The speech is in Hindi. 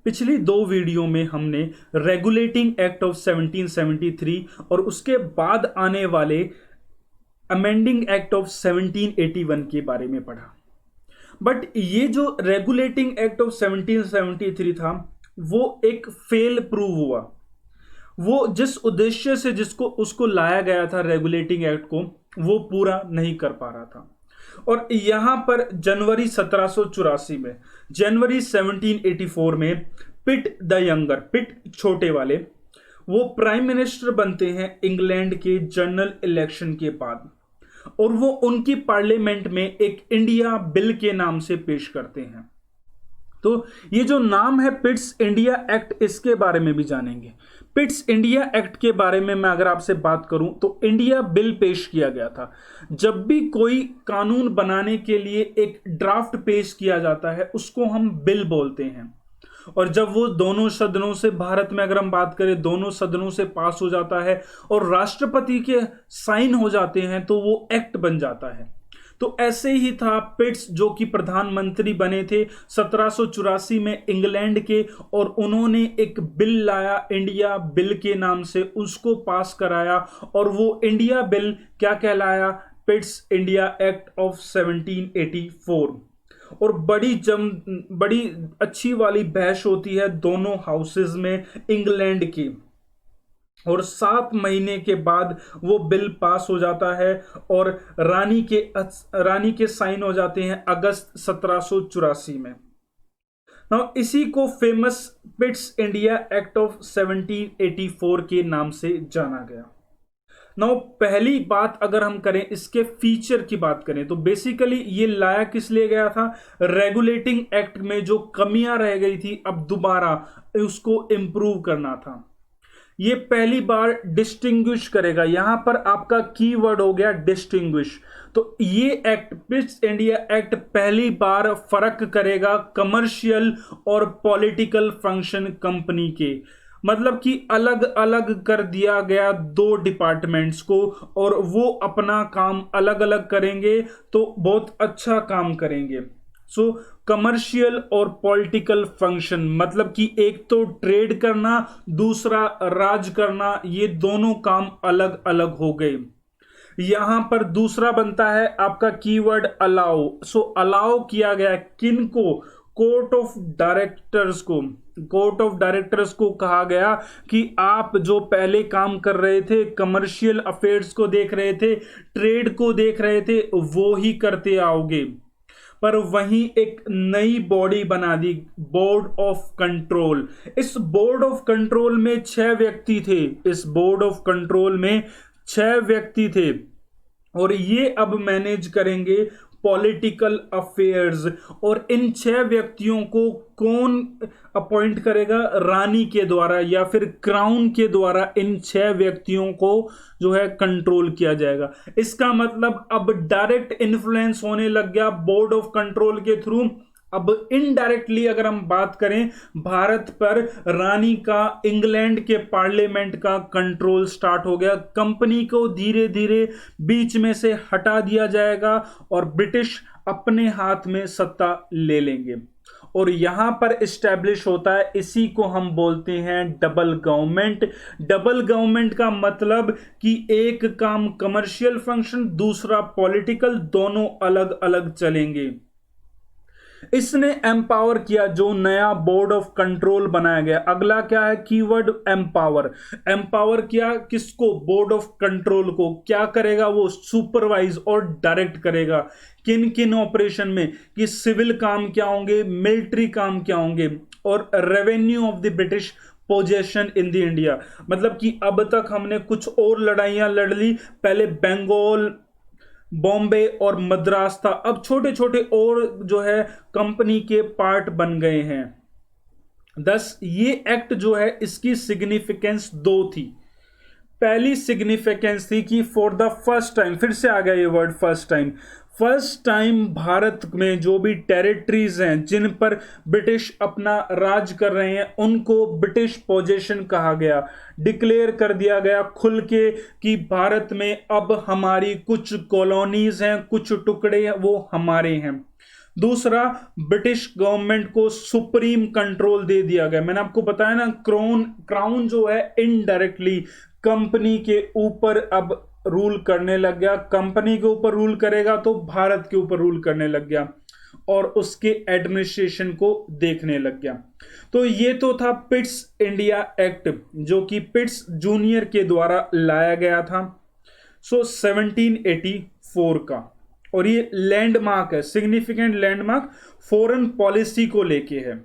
पिछली दो वीडियो में हमने रेगुलेटिंग एक्ट ऑफ 1773 और उसके बाद आने वाले अमेंडिंग एक्ट ऑफ 1781 के बारे में पढ़ा। बट ये जो रेगुलेटिंग एक्ट ऑफ 1773 था वो एक फेल प्रूव हुआ। वो जिस उद्देश्य से जिसको उसको लाया गया था रेगुलेटिंग एक्ट को, वो पूरा नहीं कर पा रहा था। और यहां पर जनवरी 1784 में, जनवरी 1784 में पिट द यंगर, पिट छोटे वाले, वो प्राइम मिनिस्टर बनते हैं इंग्लैंड के जनरल इलेक्शन के बाद। और वो उनकी पार्लियामेंट में एक इंडिया बिल के नाम से पेश करते हैं। तो ये जो नाम है पिट्स इंडिया एक्ट, इसके बारे में भी जानेंगे। पिट्स इंडिया एक्ट के बारे में मैं अगर आपसे बात करूं तो इंडिया बिल पेश किया गया था। जब भी कोई कानून बनाने के लिए एक ड्राफ्ट पेश किया जाता है उसको हम बिल बोलते हैं। और जब वो दोनों सदनों से, भारत में अगर हम बात करें, दोनों सदनों से पास हो जाता है और राष्ट्रपति के साइन हो जाते हैं तो वो एक्ट बन जाता है। तो ऐसे ही था पिट्स, जो कि प्रधानमंत्री बने थे 1784 में इंग्लैंड के, और उन्होंने एक बिल लाया इंडिया बिल के नाम से, उसको पास कराया और वो इंडिया बिल क्या कहलाया? Pitt's India act of 1784। और बड़ी अच्छी वाली बहस होती है दोनों हाउसेज में इंग्लैंड की, और 7 महीने के बाद वो बिल पास हो जाता है और रानी के साइन हो जाते हैं अगस्त 1784 में। नाउ इसी को famous Pitt's India act of 1784 के नाम से जाना गया। नाउ पहली बात अगर हम करें, इसके फीचर की बात करें, तो बेसिकली ये लाया किस लिए गया था? रेगुलेटिंग एक्ट में जो कमियां रह गई थी अब दोबारा उसको इंप्रूव करना था। ये पहली बार डिस्टिंग्विश करेगा। यहां पर आपका कीवर्ड हो गया डिस्टिंग्विश। तो ये एक्ट, पिट्स इंडिया एक्ट, पहली बार फर्क करेगा कमर्शियल और पॉलिटिकल फंक्शन कंपनी के। मतलब कि अलग अलग कर दिया गया दो डिपार्टमेंट्स को, और वो अपना काम अलग अलग करेंगे तो बहुत अच्छा काम करेंगे। सो कमर्शियल और पॉलिटिकल फंक्शन, मतलब कि एक तो ट्रेड करना, दूसरा राज करना, ये दोनों काम अलग अलग हो गए। यहां पर दूसरा बनता है आपका कीवर्ड अलाउ। सो अलाउ किया गया किनको? कोर्ट ऑफ डायरेक्टर्स को। कोर्ट ऑफ डायरेक्टर्स को कहा गया कि आप जो पहले काम कर रहे थे, कमर्शियल अफेयर्स को देख रहे थे, ट्रेड को देख रहे थे, वो ही करते आओगे। पर वहीं एक नई बॉडी बना दी, बोर्ड ऑफ कंट्रोल। इस बोर्ड ऑफ कंट्रोल में 6 व्यक्ति थे। इस बोर्ड ऑफ कंट्रोल में 6 व्यक्ति थे और ये अब मैनेज करेंगे पॉलिटिकल अफेयर्स। और इन 6 व्यक्तियों को कौन अपॉइंट करेगा? रानी के द्वारा या फिर क्राउन के द्वारा इन 6 व्यक्तियों को जो है कंट्रोल किया जाएगा। इसका मतलब अब डायरेक्ट इन्फ्लुएंस होने लग गया बोर्ड ऑफ कंट्रोल के थ्रू। अब इनडायरेक्टली अगर हम बात करें, भारत पर रानी का, इंग्लैंड के पार्लियामेंट का कंट्रोल स्टार्ट हो गया। कंपनी को धीरे धीरे बीच में से हटा दिया जाएगा और ब्रिटिश अपने हाथ में सत्ता ले लेंगे। और यहां पर इस्टेब्लिश होता है, इसी को हम बोलते हैं डबल गवर्नमेंट। डबल गवर्नमेंट का मतलब कि एक काम कमर्शियल फंक्शन, दूसरा पॉलिटिकल, दोनों अलग अलग चलेंगे। इसने एम्पावर किया जो नया बोर्ड ऑफ कंट्रोल बनाया गया। अगला क्या है कीवर्ड? एम्पावर। एम्पावर किया किसको? बोर्ड ऑफ कंट्रोल को। क्या करेगा वो? सुपरवाइज और डायरेक्ट करेगा। किन किन ऑपरेशन में? कि सिविल काम क्या होंगे, मिलिट्री काम क्या होंगे, और revenue of the British possession in the India. मतलब कि अब तक हमने कुछ और लड़ाइयां लड़ ली, पहले बंगाल, बॉम्बे और मद्रास था, अब छोटे छोटे और जो है कंपनी के पार्ट बन गए हैं। थस ये एक्ट जो है, इसकी सिग्निफिकेंस 2 थी। पहली सिग्निफिकेंस थी कि फॉर द फर्स्ट टाइम, फिर से आ गया ये वर्ड फर्स्ट टाइम भारत में जो भी टेरिटरीज हैं जिन पर ब्रिटिश अपना राज कर रहे हैं, उनको ब्रिटिश पोजेशन कहा गया। डिक्लेयर कर दिया गया खुल के कि भारत में अब हमारी कुछ कॉलोनीज हैं, कुछ टुकड़े हैं, वो हमारे हैं। दूसरा, ब्रिटिश गवर्नमेंट को सुप्रीम कंट्रोल दे दिया गया। मैंने आपको बताया ना, क्राउन जो है इनडायरेक्टली कंपनी के ऊपर अब रूल करने लग गया। कंपनी के ऊपर रूल करेगा तो भारत के ऊपर रूल करने लग गया और उसके एडमिनिस्ट्रेशन को देखने लग गया। तो ये तो था पिट्स इंडिया एक्ट, जो कि पिट्स जूनियर के द्वारा लाया गया था 1784 का। और ये लैंडमार्क है, सिग्निफिकेंट लैंडमार्क फॉरेन पॉलिसी को लेके है।